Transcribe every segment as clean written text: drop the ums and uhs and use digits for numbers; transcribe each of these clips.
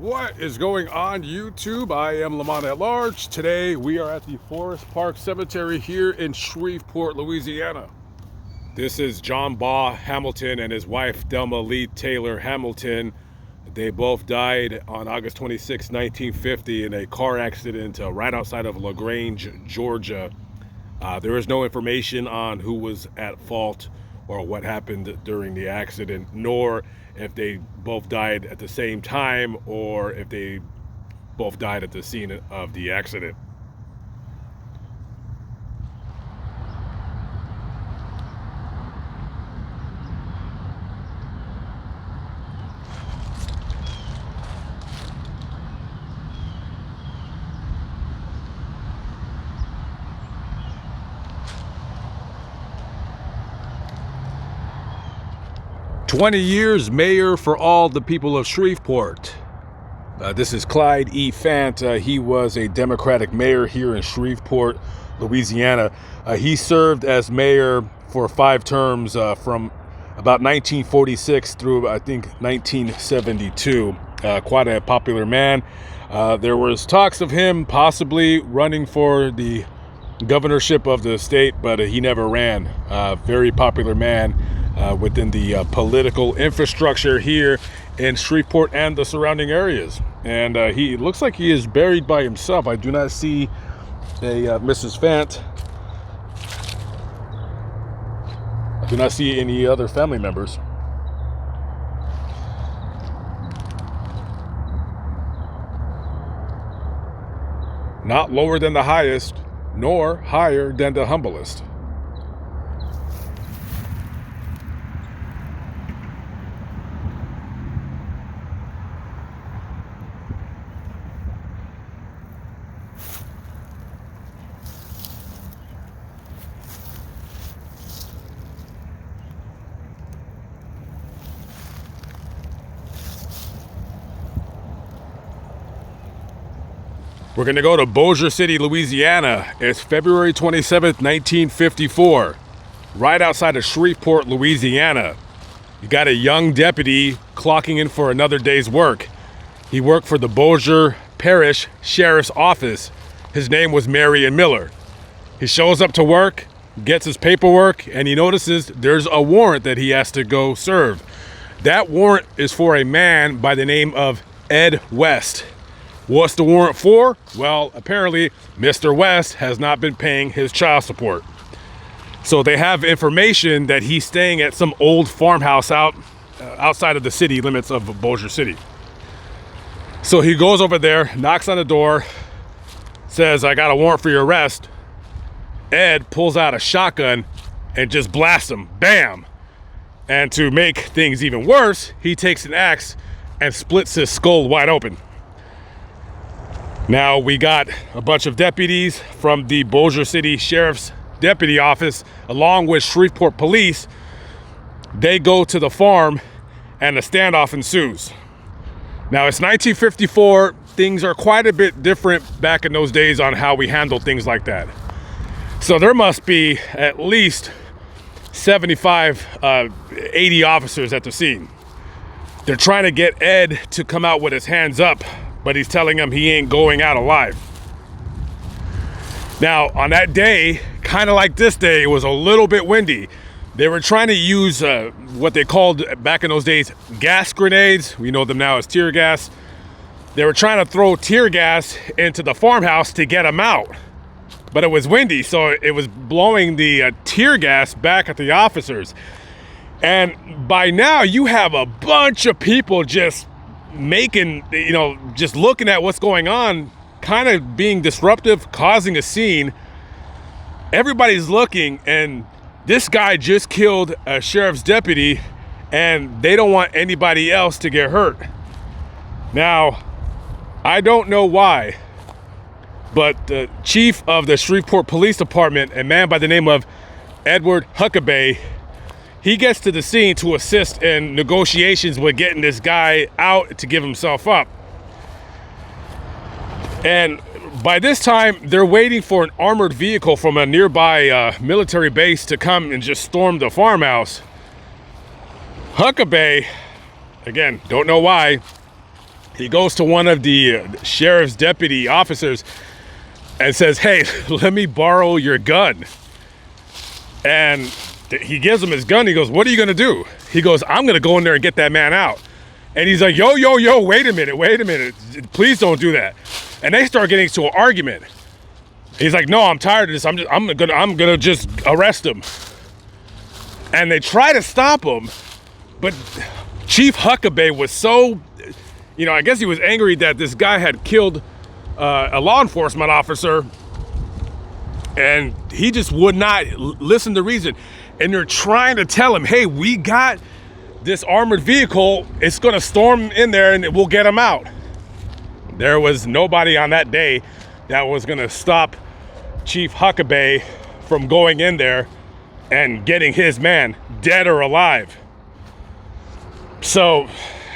What is going on YouTube? I am Lamont at large. Today we are at the Forest Park Cemetery here in Shreveport, Louisiana. This is John Baugh Hamilton and his wife Delma Lee Taylor Hamilton. They both died on August 26, 1950 in a car accident right outside of LaGrange, Georgia. There is no information on who was at fault or what happened during the accident, nor if they both died at the same time or if they both died at the scene of the accident. "20 years mayor for all the people of Shreveport." This is Clyde E. Fant. He was a Democratic mayor here in Shreveport, Louisiana. He served as mayor for 5 terms from about 1946 through, I think, 1972. Quite a popular man. There was talks of him possibly running for the governorship of the state, but he never ran. Very popular man within the political infrastructure here in Shreveport and the surrounding areas. And he looks like he is buried by himself. I do not see a Mrs. Fant. I do not see any other family members. Not lower than the highest, nor higher than the humblest. We're going to go to Bossier City, Louisiana. It's February 27th, 1954, right outside of Shreveport, Louisiana. You got a young deputy clocking in for another day's work. He worked for the Bossier Parish Sheriff's Office. His name was Marion Miller. He shows up to work, gets his paperwork, and he notices there's a warrant that he has to go serve. That warrant is for a man by the name of Ed West. What's the warrant for? Well, apparently Mr. West has not been paying his child support. So they have information that he's staying at some old farmhouse outside of the city limits of Bossier City. So he goes over there, knocks on the door, says, "I got a warrant for your arrest." Ed pulls out a shotgun and just blasts him. Bam! And to make things even worse, he takes an axe and splits his skull wide open. Now we got a bunch of deputies from the Bossier City Sheriff's Deputy Office along with Shreveport Police. They go to the farm and a standoff ensues. Now it's 1954. Things are quite a bit different back in those days on how we handle things like that. So there must be at least 75, 80 officers at the scene. They're trying to get Ed to come out with his hands up, but he's telling him he ain't going out alive. Now, on that day, kind of like this day, it was a little bit windy. They were trying to use what they called back in those days gas grenades. We know them now as tear gas. They were trying to throw tear gas into the farmhouse to get him out. But it was windy, so it was blowing the tear gas back at the officers. And by now, you have a bunch of people just just looking at what's going on, kind of being disruptive, causing a scene. Everybody's looking, and this guy just killed a sheriff's deputy, and they don't want anybody else to get hurt. Now, I don't know why, but the chief of the Shreveport Police Department, a man by the name of Edward Huckabee, he gets to the scene to assist in negotiations with getting this guy out to give himself up. And by this time, they're waiting for an armored vehicle from a nearby military base to come and just storm the farmhouse. Huckabee, again, don't know why, He goes to one of the sheriff's deputy officers and says, "Hey, let me borrow your gun." And he gives him his gun. He goes, "What are you going to do?" He goes, "I'm going to go in there and get that man out." And he's like, yo, wait a minute. Please don't do that. And they start getting into an argument. He's like, "No, I'm tired of this. I'm gonna just arrest him." And they try to stop him, but Chief Huckabee was so, I guess he was angry that this guy had killed a law enforcement officer, and he just would not listen to reason. And they're trying to tell him, "Hey, we got this armored vehicle. It's gonna storm in there and we'll get him out." There was nobody on that day that was gonna stop Chief Huckabee from going in there and getting his man, dead or alive. So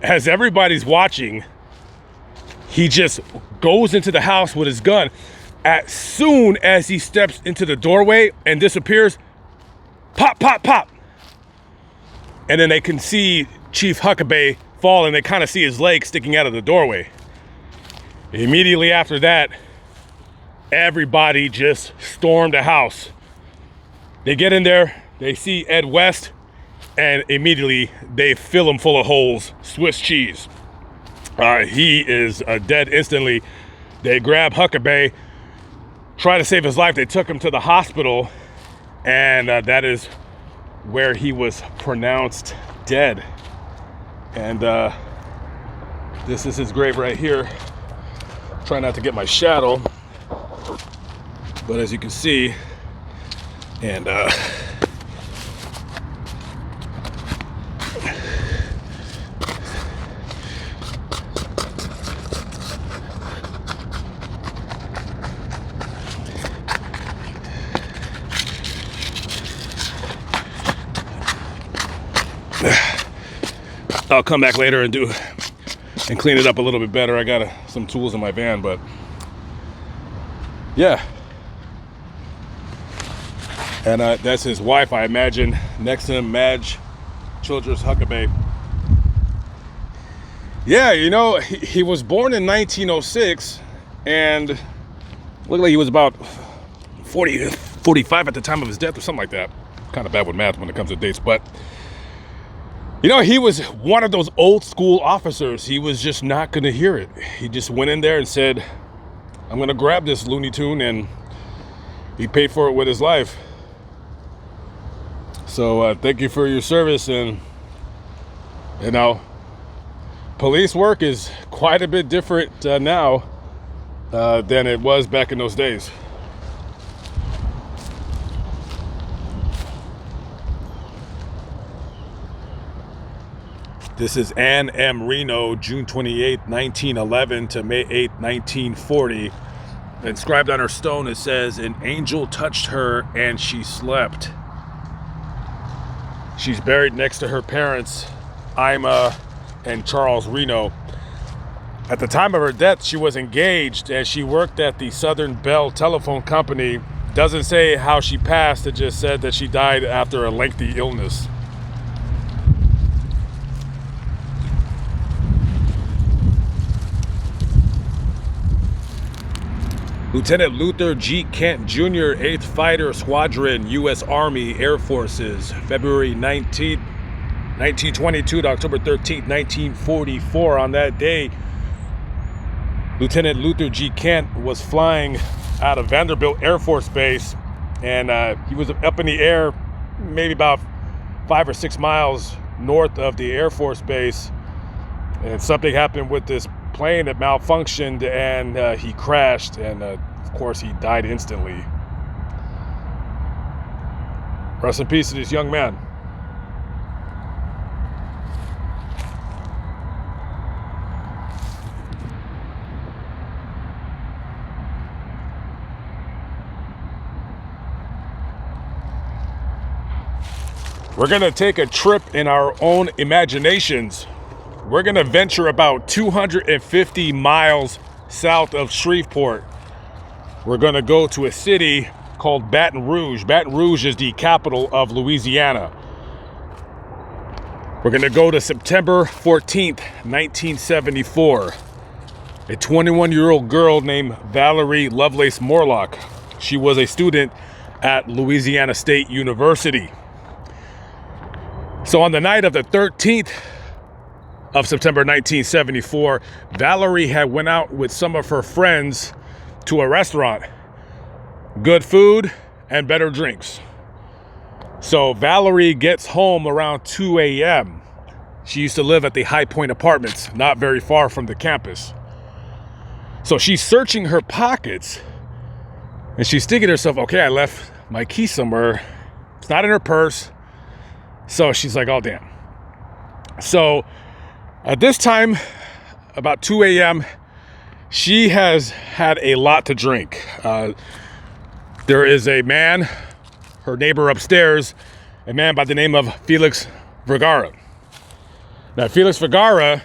as everybody's watching, he just goes into the house with his gun. As soon as he steps into the doorway and disappears, pop, pop, pop. And then they can see Chief Huckabee fall, and they kind of see his leg sticking out of the doorway. Immediately after that, everybody just stormed the house. They get in there, they see Ed West, and immediately they fill him full of holes, Swiss cheese. He is dead instantly. They grab Huckabee, try to save his life. They took him to the hospital, and that is where he was pronounced dead. And this is his grave right here. Try not to get my shadow, but as you can see, and I'll come back later and clean it up a little bit better. I got some tools in my van, but yeah. And that's his wife, I imagine, next to him, Madge Childress Huckabee. Yeah, he was born in 1906, and looked like he was about 45 at the time of his death or something like that. Kind of bad with math when it comes to dates, but he was one of those old school officers. He was just not going to hear it. He just went in there and said, "I'm going to grab this Looney Tune," and he paid for it with his life. So thank you for your service. And, police work is quite a bit different now than it was back in those days. This is Ann M. Reno, June 28, 1911 to May 8, 1940. Inscribed on her stone, it says, "An angel touched her and she slept." She's buried next to her parents, Ima and Charles Reno. At the time of her death, she was engaged and she worked at the Southern Bell Telephone Company. Doesn't say how she passed, it just said that she died after a lengthy illness. Lieutenant Luther G. Kent Jr., 8th Fighter Squadron, U.S. Army Air Forces, February 19th, 1922 to October 13th, 1944. On that day, Lieutenant Luther G. Kent was flying out of Vanderbilt Air Force Base, and he was up in the air maybe about 5 or 6 miles north of the Air Force Base, and something happened with this plane that malfunctioned, and he crashed, and of course he died instantly. Rest in peace to this young man. We're gonna take a trip in our own imaginations. We're going to venture about 250 miles south of Shreveport. We're going to go to a city called Baton Rouge. Baton Rouge is the capital of Louisiana. We're going to go to September 14th, 1974. a 21-year-old girl named Valerie Lovelace Morlock. She was a student at Louisiana State University. So on the night of the 13th of September 1974, Valerie had went out with some of her friends to a restaurant. Good food and better drinks. So Valerie gets home around 2 a.m. She used to live at the High Point Apartments, not very far from the campus. So she's searching her pockets and she's thinking to herself, okay, I left my key somewhere. It's not in her purse. So she's like, oh, damn. So at this time, about 2 a.m., she has had a lot to drink. There is a man, her neighbor upstairs, a man by the name of Felix Vergara. Now, Felix Vergara,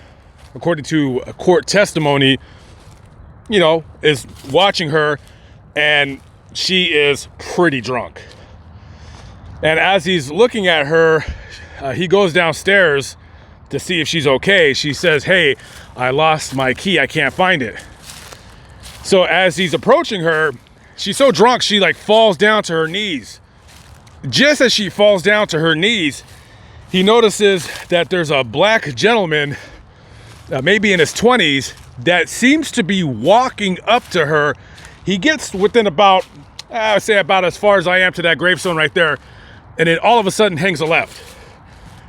according to a court testimony, is watching her, and she is pretty drunk. And as he's looking at her, he goes downstairs to see if she's okay. She says, hey, I lost my key. I can't find it. So as he's approaching her, she's so drunk, she falls down to her knees. Just as she falls down to her knees, he notices that there's a black gentleman, maybe in his 20s, that seems to be walking up to her. He gets within about, I would say about as far as I am to that gravestone right there, and then all of a sudden hangs a left.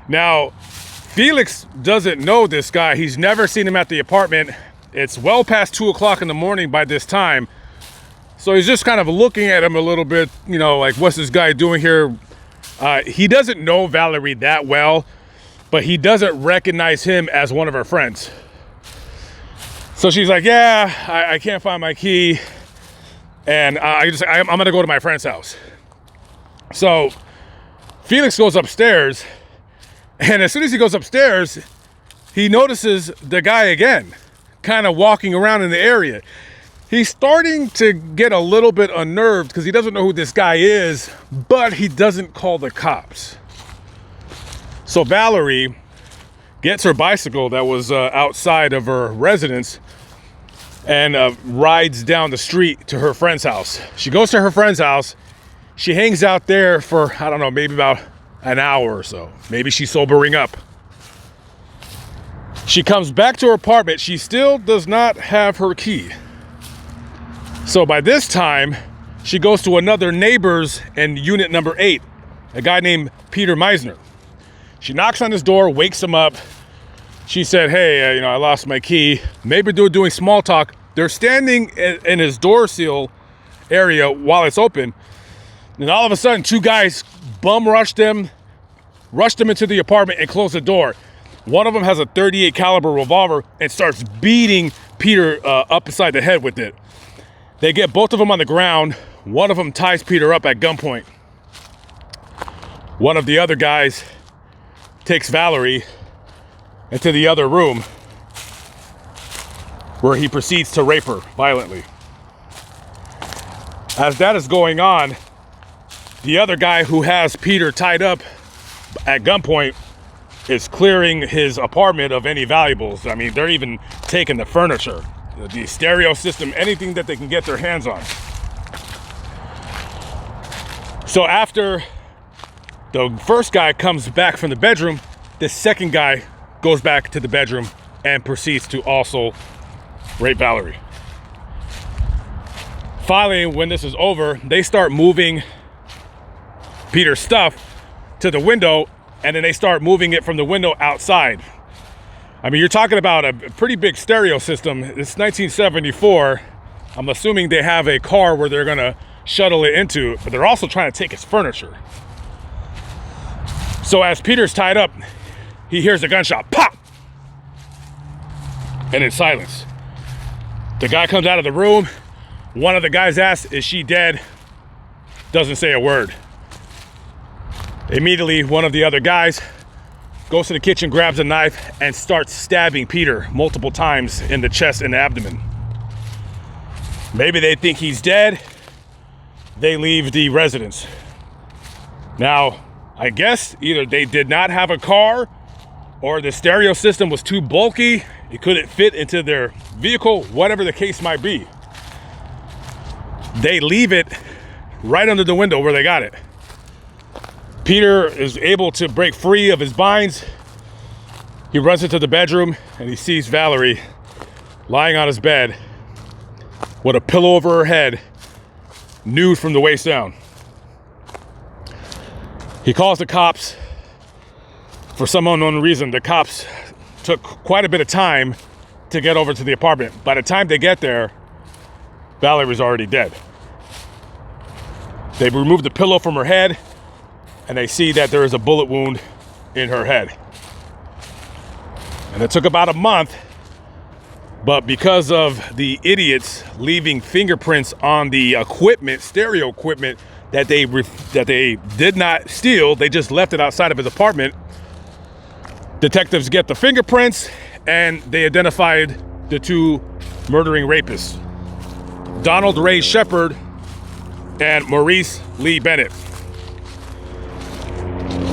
Now, Felix doesn't know this guy. He's never seen him at the apartment. It's well past 2 o'clock in the morning by this time. So he's just kind of looking at him a little bit, what's this guy doing here? He doesn't know Valerie that well, but he doesn't recognize him as one of her friends. So she's like, yeah, I can't find my key. And I'm going to go to my friend's house. So Felix goes upstairs. And as soon as he goes upstairs, he notices the guy again, kind of walking around in the area. He's starting to get a little bit unnerved because he doesn't know who this guy is, but he doesn't call the cops. So Valerie gets her bicycle that was outside of her residence and rides down the street to her friend's house. She goes to her friend's house. She hangs out there for, I don't know, maybe about an hour or so. Maybe she's sobering up. She comes back to her apartment. She still does not have her key. So by this time, she goes to another neighbor's in unit number 8, a guy named Peter Meisner. She knocks on his door, wakes him up. She said, hey, I lost my key. Maybe they're doing small talk. They're standing in his door seal area while it's open. And all of a sudden, 2 guys bum rushed him into the apartment and closed the door. One of them has a .38 caliber revolver and starts beating Peter up beside the head with it. They get both of them on the ground. One of them ties Peter up at gunpoint. One of the other guys takes Valerie into the other room where he proceeds to rape her violently. As that is going on, the other guy who has Peter tied up at gunpoint is clearing his apartment of any valuables. I mean, they're even taking the furniture, the stereo system, anything that they can get their hands on. So after the first guy comes back from the bedroom, the second guy goes back to the bedroom and proceeds to also rape Valerie. Finally, when this is over, they start moving Peter's stuff to the window, and then they start moving it from the window outside. I mean, you're talking about a pretty big stereo system. It's 1974. I'm assuming they have a car where they're gonna shuttle it into, but they're also trying to take his furniture. So as Peter's tied up, he hears a gunshot, pop! And it's silence. The guy comes out of the room. One of the guys asks, is she dead? Doesn't say a word. Immediately, one of the other guys goes to the kitchen, grabs a knife, and starts stabbing Peter multiple times in the chest and the abdomen. Maybe they think he's dead. They leave the residence. Now, I guess either they did not have a car or the stereo system was too bulky. It couldn't fit into their vehicle, whatever the case might be. They leave it right under the window where they got it. Peter is able to break free of his binds. He runs into the bedroom and he sees Valerie lying on his bed with a pillow over her head, nude from the waist down. He calls the cops. For some unknown reason, the cops took quite a bit of time to get over to the apartment. By the time they get there, Valerie was already dead. They removed the pillow from her head, and they see that there is a bullet wound in her head. And it took about a month, but because of the idiots leaving fingerprints on the equipment, stereo equipment that they did not steal, they just left it outside of his apartment. Detectives get the fingerprints and they identified the two murdering rapists, Donald Ray Shepard and Maurice Lee Bennett.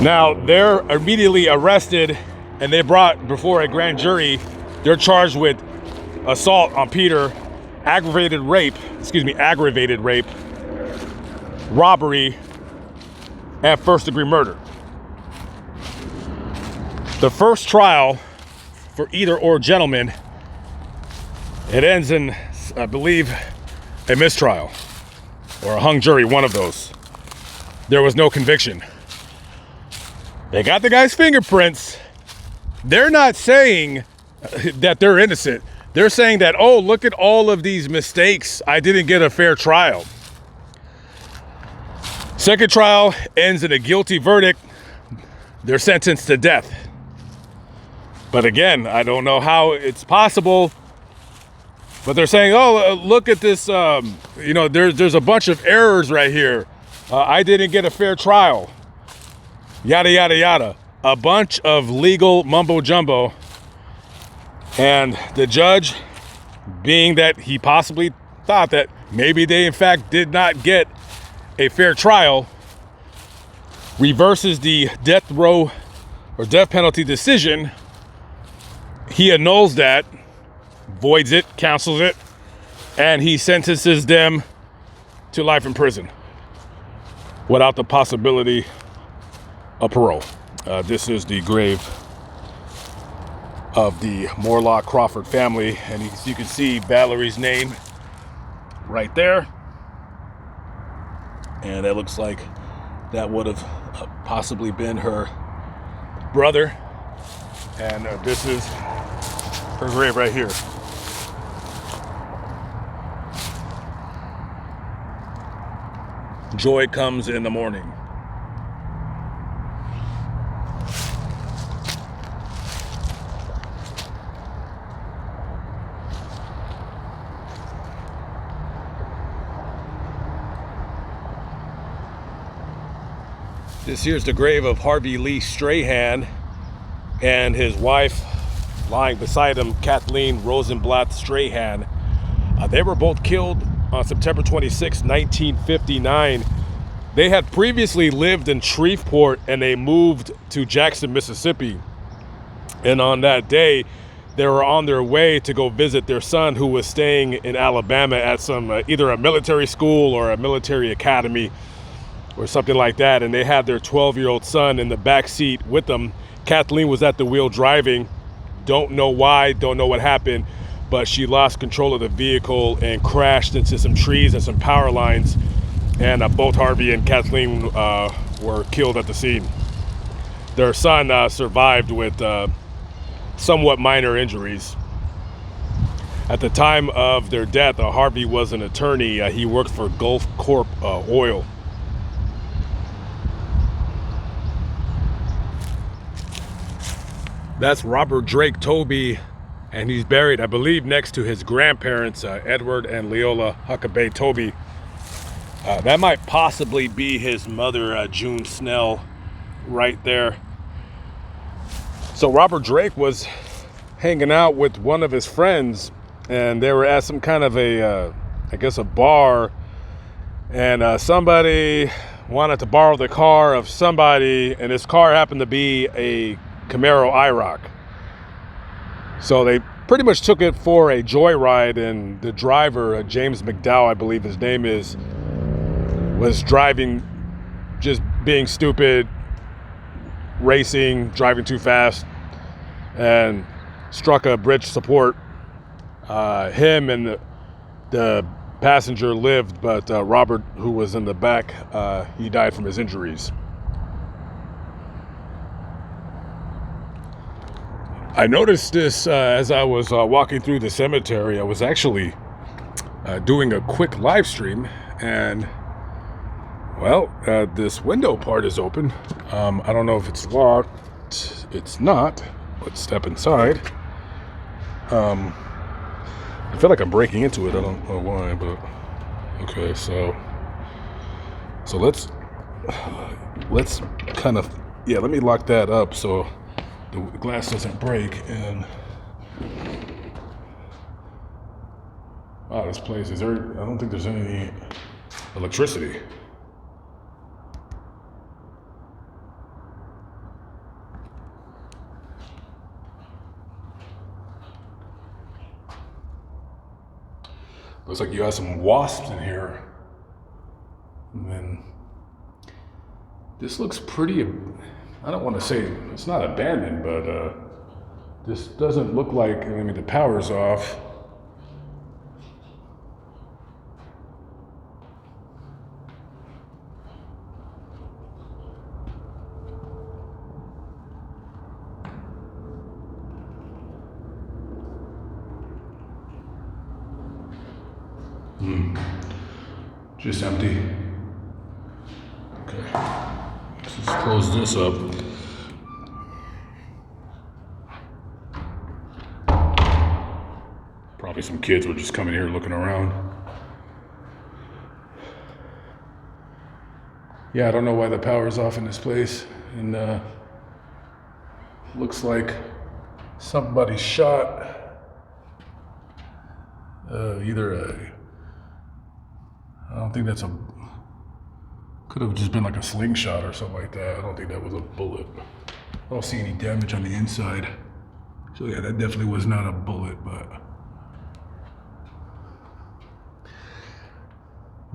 Now they're immediately arrested and they brought before a grand jury. They're charged with assault on Peter, aggravated rape, robbery, and first-degree murder. The first trial for either or gentleman, it ends in, I believe, a mistrial or a hung jury, one of those. There was no conviction. They got the guy's fingerprints. They're not saying that they're innocent. They're saying that, oh, look at all of these mistakes. I didn't get a fair trial. Second trial ends in a guilty verdict. They're sentenced to death. But again, I don't know how it's possible. But they're saying, oh, look at this. There's a bunch of errors right here. I didn't get a fair trial. Yada, yada, yada. A bunch of legal mumbo jumbo. And the judge, being that he possibly thought that maybe they in fact did not get a fair trial, reverses the death row or death penalty decision. He annuls that, voids it, cancels it, and he sentences them to life in prison without the possibility of parole. This is the grave of the Morlock Crawford family, and you can see Valerie's name right there, and it looks like that would have possibly been her brother, and this is her grave right here. Joy comes in the morning. This here's the grave of Harvey Lee Strahan and his wife lying beside him, Kathleen Rosenblatt Strahan. They were both killed on September 26, 1959. They had previously lived in Shreveport and they moved to Jackson, Mississippi. And on that day, they were on their way to go visit their son who was staying in Alabama at some either a military school or a military academy or something like that. And they had their 12-year-old son in the back seat with them. Kathleen was at the wheel driving. Don't know why, don't know what happened, but she lost control of the vehicle and crashed into some trees and some power lines. And both Harvey and Kathleen were killed at the scene. Their son survived with somewhat minor injuries. At the time of their death, Harvey was an attorney. He worked for Gulf Corp Oil. That's Robert Drake Toby, and he's buried, I believe, next to his grandparents, Edward and Leola Huckabee Toby. That might possibly be his mother, June Snell, right there. So Robert Drake was hanging out with one of his friends, and they were at some kind of a bar, and somebody wanted to borrow the car of somebody, and his car happened to be a Camaro IROC. So they pretty much took it for a joyride, and the driver, James McDowell, I believe his name is, was driving, just being stupid, racing, driving too fast, and struck a bridge support. Him and the passenger lived, but Robert, who was in the back, he died from his injuries. I noticed this as I was walking through the cemetery. I was actually doing a quick live stream, and well, this window part is open. I don't know if it's locked. It's not. Let's step inside. I feel like I'm breaking into it. I don't know why, but okay. So let's kind of, yeah. Let me lock that up so the glass doesn't break. And wow, this place is there. I don't think there's any electricity. Looks like you have some wasps in here. And then this looks pretty, I don't want to say it's not abandoned, but this doesn't look like, I mean, the power's off. Just empty. Okay. Let's just close this up. Probably some kids were just coming here looking around. Yeah, I don't know why the power's off in this place. And looks like somebody shot either I don't think that's could have just been like a slingshot or something like that. I don't think that was a bullet. I don't see any damage on the inside. So yeah, that definitely was not a bullet, but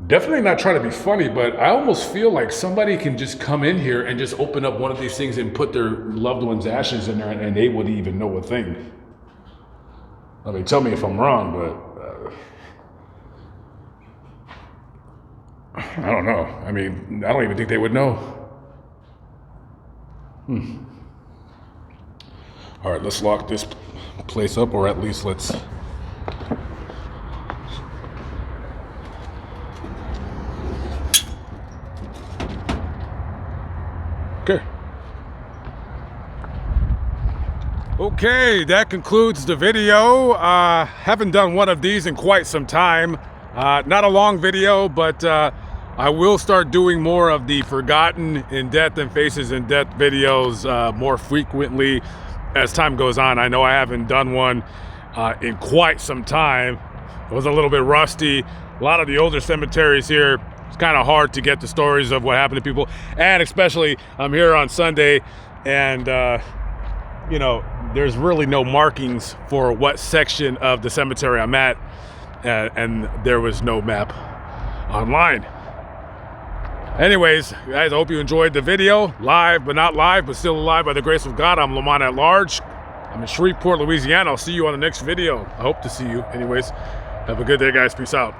definitely not trying to be funny, but I almost feel like somebody can just come in here and just open up one of these things and put their loved one's ashes in there and they wouldn't even know a thing. I mean, tell me if I'm wrong, but I don't know. I mean, I don't even think they would know. All right, let's lock this place up, or at least let's... Okay, that concludes the video. Haven't done one of these in quite some time. Not a long video, but I will start doing more of the Forgotten in Death and Faces in Death videos more frequently as time goes on. I know I haven't done one in quite some time. It was a little bit rusty. A lot of the older cemeteries here, it's kind of hard to get the stories of what happened to people. And especially, I'm here on Sunday, and you know, there's really no markings for what section of the cemetery I'm at, and there was no map online. Anyways, guys, I hope you enjoyed the video. Live, but not live, but still alive by the grace of God. I'm Lamont at large. I'm in Shreveport, Louisiana. I'll see you on the next video. I hope to see you. Anyways, have a good day, guys. Peace out.